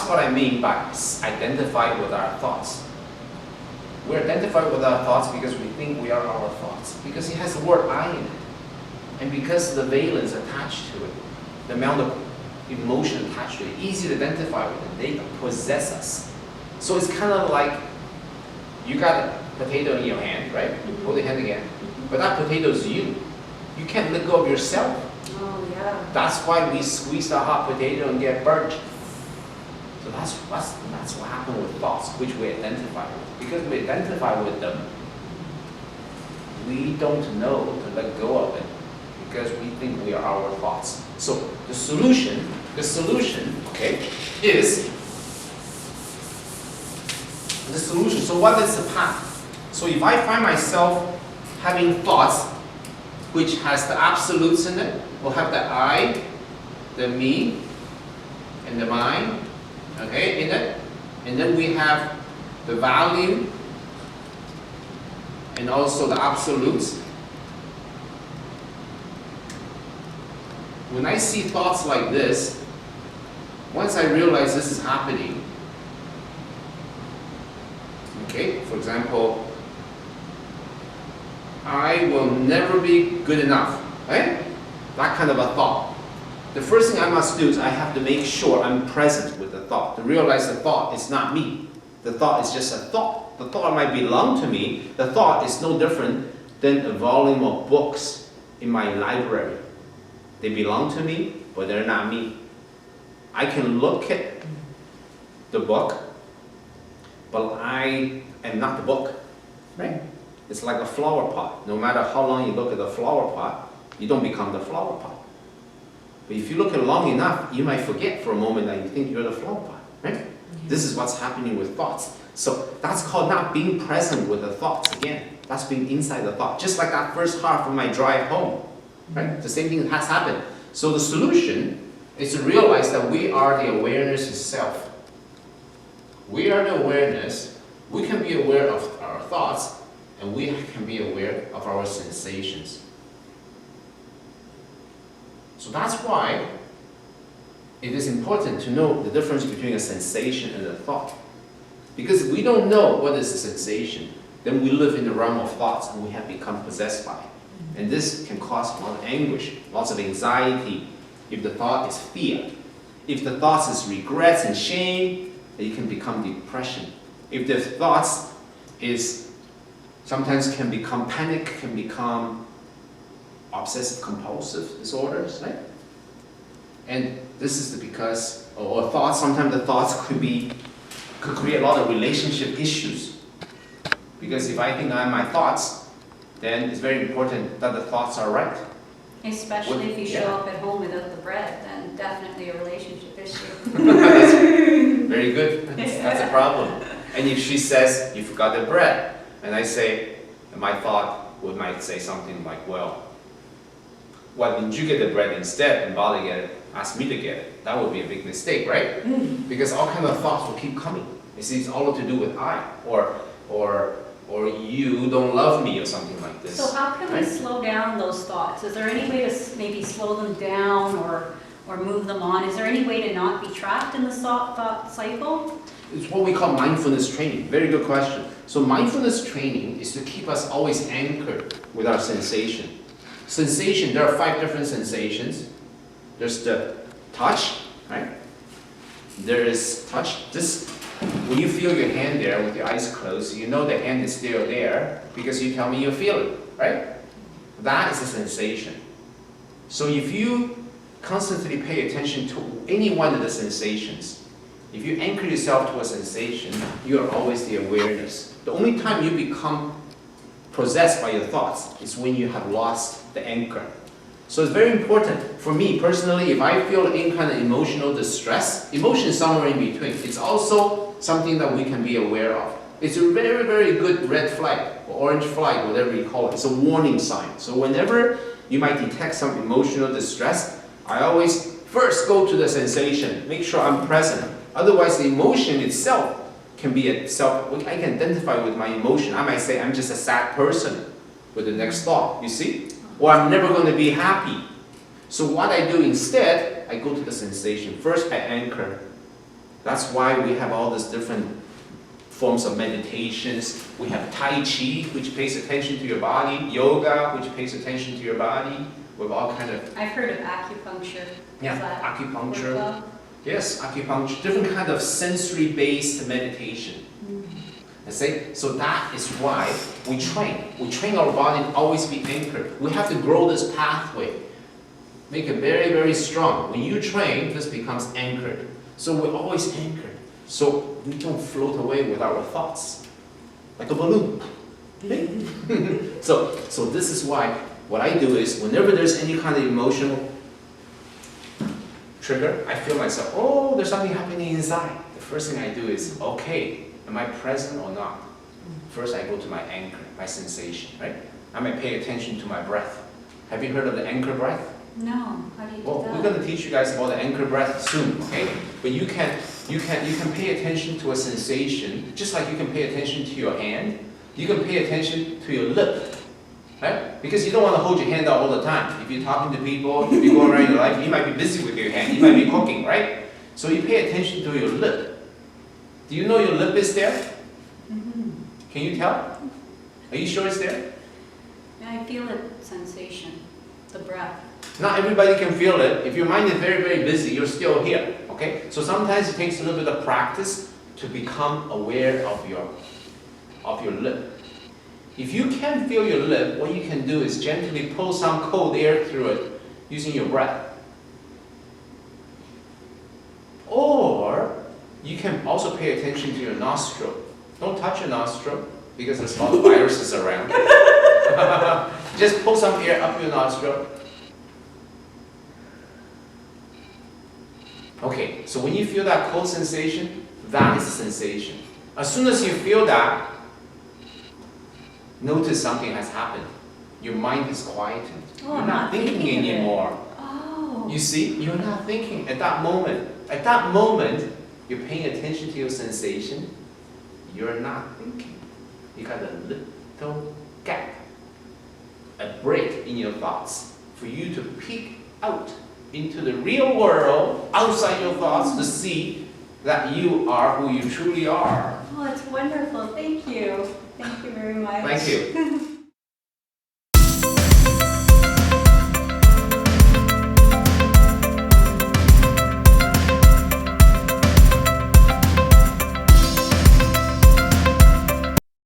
that's what I mean by identify with our thoughts. We identify with our thoughts because we think we are our thoughts, because it has the word I in it, and because the valence attached to it, the amount of emotion attached to it, easy to identify with it. They possess us. So it's kind of like you got a potato in your hand, right? Hold your hand again. But that potato is you. You can't let go of yourself. Oh, yeah. That's why we squeeze the hot potato and get burnt. So that's what happened with thoughts, which we identify with. Because we identify with them, we don't know to let go of it because we think we are our thoughts. So the solution, okay, is the solution. So what is the path? So if I find myself having thoughts which has the absolutes in it, we'll have the I, the me, and the mine, okay, in it. And then we have the value and also the absolutes. When I see thoughts like this, once I realize this is happening, okay, for example, I will never be good enough, right? That kind of a thought. The first thing I must do is I have to make sure I'm present with the thought, to realize the thought is not me. The thought is just a thought. The thought might belong to me. The thought is no different than a volume of books in my library. They belong to me, but they're not me. I can look at the book, but I am not the book, right? It's like a flower pot. No matter how long you look at the flower pot, you don't become the flower pot. But if you look at it long enough, you might forget for a moment that you think you're the flower pot, right? Yeah. This is what's happening with thoughts. So that's called not being present with the thoughts again. That's being inside the thought. Just like that first half of my drive home, right? The same thing has happened. So the solution is to realize that we are the awareness itself. We are the awareness. We can be aware of our thoughts, and we can be aware of our sensations. So that's why it is important to know the difference between a sensation and a thought. Because if we don't know what is a sensation, then we live in the realm of thoughts and we have become possessed by it. And this can cause a lot of anguish, lots of anxiety. If the thought is fear, if the thoughts is regrets and shame, it can become depression. If the thoughts is sometimes can become panic, can become obsessive compulsive disorders, right? And this is because, or thoughts, sometimes the thoughts could create a lot of relationship issues. Because if I think I'm my thoughts, then it's very important that the thoughts are right. Especially if you show up at home without the bread, then definitely a relationship issue. That's very good. That's a problem. And if she says, you forgot the bread, and I say, and my thought might say something like, well, why didn't you get the bread instead and bother get it, ask me to get it? That would be a big mistake, right? Because all kinds of thoughts will keep coming. You see, it's all to do with I, or you don't love me, or something like this. So how can we slow down those thoughts? Is there any way to maybe slow them down or move them on? Is there any way to not be trapped in the thought cycle? It's what we call mindfulness training. Very good question. So mindfulness training is to keep us always anchored with our sensation. Sensation, there are 5 different sensations. There's the touch, right? There is touch. This, when you feel your hand there with your eyes closed, you know the hand is still there because you tell me you feel it, right? That is a sensation. So if you constantly pay attention to any one of the sensations, if you anchor yourself to a sensation, you are always the awareness. The only time you become possessed by your thoughts is when you have lost the anchor. So it's very important for me personally, if I feel any kind of emotional distress, emotion is somewhere in between. It's also something that we can be aware of. It's a very, very good red flag or orange flag, whatever you call it. It's a warning sign. So whenever you might detect some emotional distress, I always first go to the sensation, make sure I'm present. Otherwise, the emotion itself can be I can identify with my emotion. I might say I'm just a sad person with the next thought, you see? Or I'm never going to be happy. So what I do instead, I go to the sensation. First I anchor. That's why we have all these different forms of meditations. We have Tai Chi, which pays attention to your body, yoga, which pays attention to your body, with all kind of... I've heard of acupuncture. Yeah, Does that acupuncture. work well? Yes, acupuncture, different kind of sensory-based meditation. I say, so that is why we train. We train our body to always be anchored. We have to grow this pathway, make it very, very strong. When you train, this becomes anchored. So we're always anchored. So we don't float away with our thoughts, like a balloon. So this is why what I do is, whenever there's any kind of emotional trigger, I feel myself, oh, there's something happening inside. The first thing I do is, okay, am I present or not? First I go to my anchor, my sensation, right? I might pay attention to my breath. Have you heard of the anchor breath? No, how do you do Well, that? we're going to teach you guys about the anchor breath soon, okay? But you can pay attention to a sensation, just like you can pay attention to your hand. You can pay attention to your lip, right? Because you don't want to hold your hand out all the time. If you're talking to people, if you're going around your life, you might be busy with your hand. You might be cooking, right? So you pay attention to your lip. Do you know your lip is there? Mm-hmm. Can you tell? Are you sure it's there? I feel a sensation, the breath. Not everybody can feel it. If your mind is very, very busy, you're still here, okay? So sometimes it takes a little bit of practice to become aware of your lip. If you can't feel your lip, what you can do is gently pull some cold air through it using your breath. Or you can also pay attention to your nostril. Don't touch your nostril because there's a lot of viruses around. Just pull some air up your nostril. Okay, so when you feel that cold sensation, that is a sensation. As soon as you feel that, notice something has happened. Your mind is quietened. Oh, You're not thinking of it. anymore. Oh. You see, you're not thinking at that moment. At that moment, you're paying attention to your sensation. You're not thinking. You got a little gap, a break in your thoughts for you to peek out into the real world, outside your thoughts, to see that you are who you truly are. Oh, it's wonderful. Thank you. Thank you very much. Thank you.